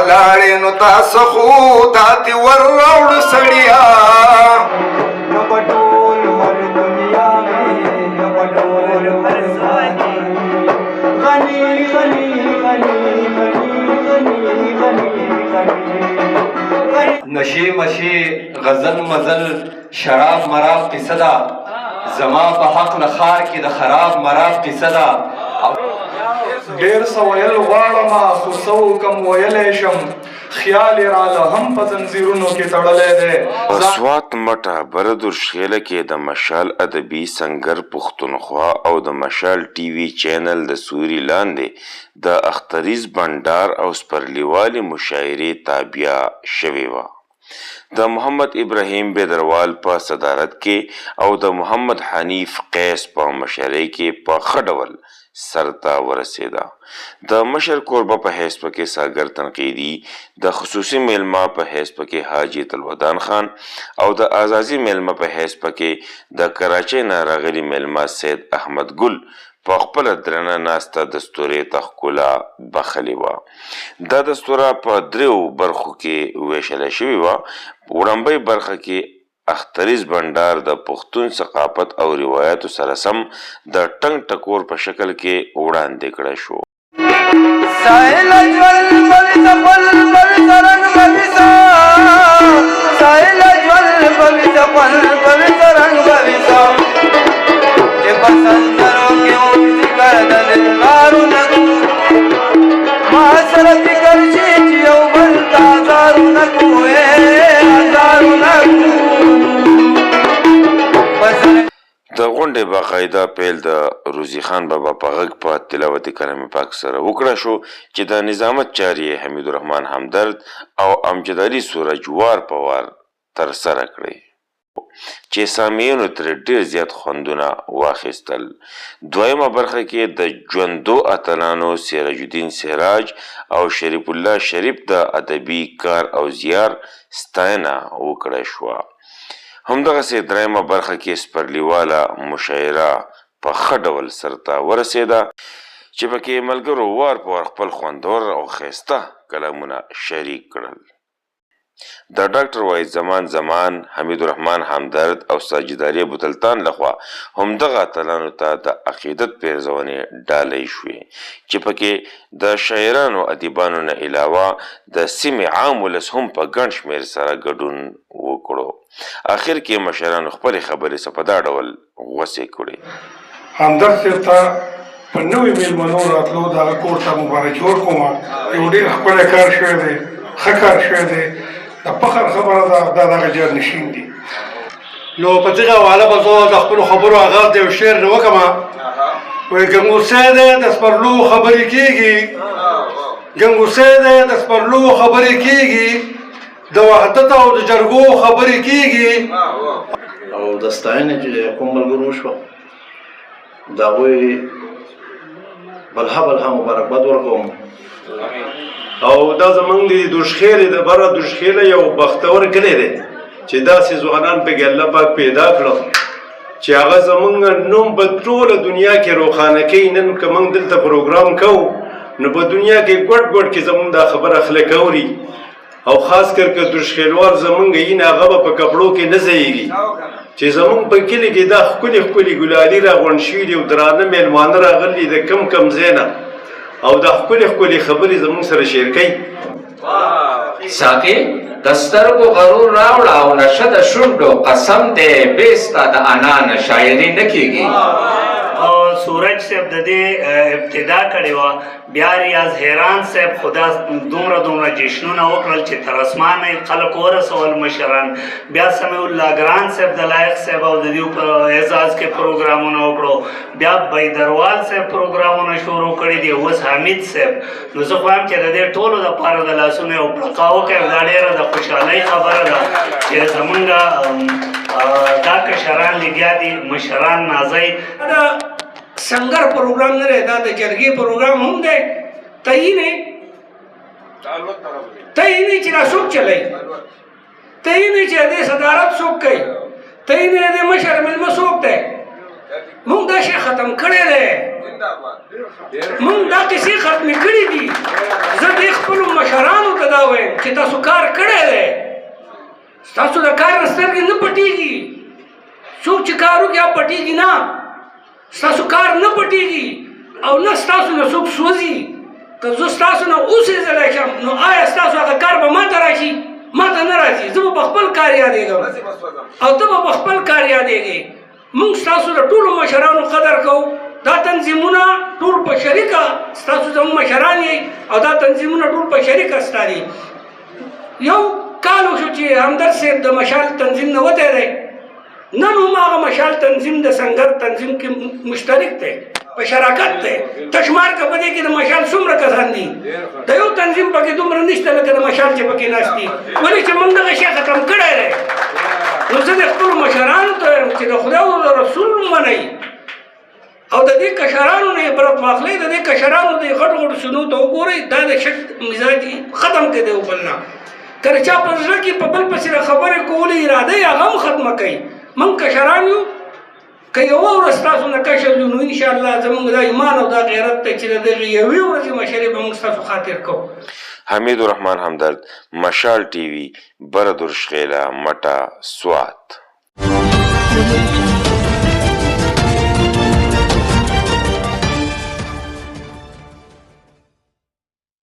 ولاړې نو تاسو خو تاتې ور راوړ سړیا نشی مشی غزل مزل شراب مراب قصه ده زما په حق لخار کې د خراب مراب قصه ده ډیر څه ویل غواړم خو څه وکم ویلی شم خیال یې راله هم په زنځیرونو کې تړلی دی سوات مټه بردرشخیله کې د مشال ادبي سنگر پښتونخوا او د مشال ټي وي چینل د سوري لاندې د اختریز بنډار او سپرلیوالې مشاعرې تابع شوې وه د محمد ابراهیم بیدروال په صدارت کې او د محمد حنیف قیس په مشرۍ کې په ښه ډول سرته ورسېده د مشر کوربه په حیث پکې ساګر تنقیدي د خصوصي میلمه په حیث پکې حاجی تلودان خان او د اعزازي میلمه په حیث پکې د کراچۍ نه راغلي میلمه سید احمد ګل په خپله درنه ناسته دستورې ته ښکلا بخلې وه دا دستوره په دریو برخو کې ویشله شوې وه وړاندۍ برخه کې اختریز بنډار د پښتون ثقافت او روایاتو سره سم د ټنګ ټکور په شکل کې وړاندې کړی شو سائل اجول بوی تقل بوی ترنگ بوی سا سائل اجول بوی تقل بوی ترنگ بوی سا چه پسندروں کے اوزی کردن غارو نکو محسر فکر چیچی او بلتا زارو نکو ازارو نکو د غونډې باقاعده پیل د روزي خان بابا په غږ په تلاوت کلام پاک سره وکړه شو چې د نظامت چارې حمید الرحمن همدرد او امجد علي سورجوار په وار ترسره کړې چې سامعینو ترې ډېر زیات خوندونه واخیستل دویمه برخه کې د ژوندو اتلانو سراج الدین سراج او شریف الله شریف د ادبي کار او زیار ستاینه وکړه شوه همدغسې دریمه برخه کې سپرلیواله مشاعره په ښه ډول سرته ورسېده چې پکې ملګرو وار په وار خپل خوندور او ښایسته کلامونه شریک کړل د ډاکټر وحید زمان حمید الرحمن همدرد او ساجد علي بوتلتان لخوا همدغه اتلانو ته د عقیدت پیرزونې ډالۍ شوې چې پکې د شاعرانو ادیبانو نه علاوه د سیمې عام ولس هم په ګڼ شمېر سره ګډون وکړو اخر کې مشرانو خپلې خبرې څه په دا ډول غوسې کړې همدرد صاحب ته په نوي میلمنو راتلو دغه کور ته مبارکي ورکوم یو ډېر ښکلی کار شوی دی ښه کار شوی دی د فخر خبره ده دا دغه جانشین دي نو په دغه حواله به زه د خپلو خبرو آغاز د یو شعر نه وکړم وایي ګنګوسې دی د سپرلو خبرې کېږي ګنګوسې دی د سپرلو خبرې کېږي د وحدت او د جرګو خبرې کېږي او د ستاینې چې کوم ملګرو وشوه د هغوی بلها مبارکباد ورکوم او دا زمونږ د دوشخیلې د بره دوشخیله یو بختور کلی دی چې داسې ځوانان پکې الله پاک پیدا کړل چې هغه زمونږ نوم په ټوله دنیا کې روښانه کوي نن که موږ دلته پروګرام کوو نو په دنیا کې ګوټ کې زمونږ دا خبره خلک اوري او خاص کر که دوشخیلوال زمونږ یي نه هغه به په کپړو کې نه ځایږي چې زمونږ په کلي کې دا ښکلي ګلالي راغونډ شوي دي او درانه میلمانه راغلي د کم ځای نه او دا ښکلي خبرې زمونږ سره شیر کوي ساقي د سترګو غرور راوړه او نشه د شونډو قسم دی بې ستا د انا نه شاعري نه کېږي سورج صاحب د دې ابتدا کړې وه بیا ریاض حیران صاحب خدا دومره جشنونه وکړل چې تر اسمانه یې خلک ورسول مشران بیا سمیع الله ګران صاحب د لایق صاحب او د دې په اعزاز کې پروګرامونه وکړو بیا بیدروال صاحب پروګرامونه شروع کړي دي اوس حمید صاحب نو زه خو یم چې د دې ټولو دپاره د لاسونو یو پړقا وکړم دا ډېره د خوشحالۍ خبره ده چې زمونږ دا کشران لګیا دي مشران نازی سنگر پروگرام نه رہتا دا جرگی پروگرام هم ده تایی نه چې دا سوک چلی تایی نه چې دا صدارت سوک کئی تایی نه دا مشر ملما سوک ده مونږ دا شی ختم کړی دی مونږ دا کیسې ختمې کړي دي زه دې خپلو مشرانو ته دا وایم چې تاسو کار کړی دی ستاسو د کار نه سترګې نه پټېږي څوک چې کار وکړي هغه پټېږي نه ستاسو کار نه پټېږي او نه ستاسو نه څوک سوځي که زه ستاسو نه اوسېدلی شم نو آیا ستاسو هغه کار به ما ته راشي ما ته نه راځي زه به په خپل کار یادېږم او ته به په خپل کار یادېږې موږ ستاسو د ټولو مشرانو قدر کوو دا تنظیمونه ټول په شریکه ستاسو زموږ مشران یې او دا تنظیمونه ټول په شریکه ستا دي یو کال وشو چې همدرد صاحب د مشال تنظیم نه وتی دی نن هم هغه مشال تنظیم د سنګر تنظیم کې مشترک دی په شراکت دی تشمار که په دې کې د مشال څومره کسان دي د یو تنظیم پکې دومره نشته لکه د مشال چې پکې ناست دي ولې چې موږ دغه شی ختم کړی دی نو زه د خپلو مشرانو ته وایم چې د خدای او د رسول منئ او د دې کشرانو نه عبرت واخلئ د دې کشرانو د غټو غټو سنو ته وګورئ دا د شک مزاجي ختم کړي دی بل نه کله چا په زړه کې په بل پسې خبرې کولې اراده یې هغه هم ختمه کوي موږ کشران یو که یوه ورځ ستاسو نه کشر یو نو انشاءالله زموږ دا ایمان او دا غیرت دی چې د دغې یوې ورځې مشرې به موږ ستاسو خاطر کوو حمید الرحمن همدرد مشال ټي وي بردرشخیله مټه سوات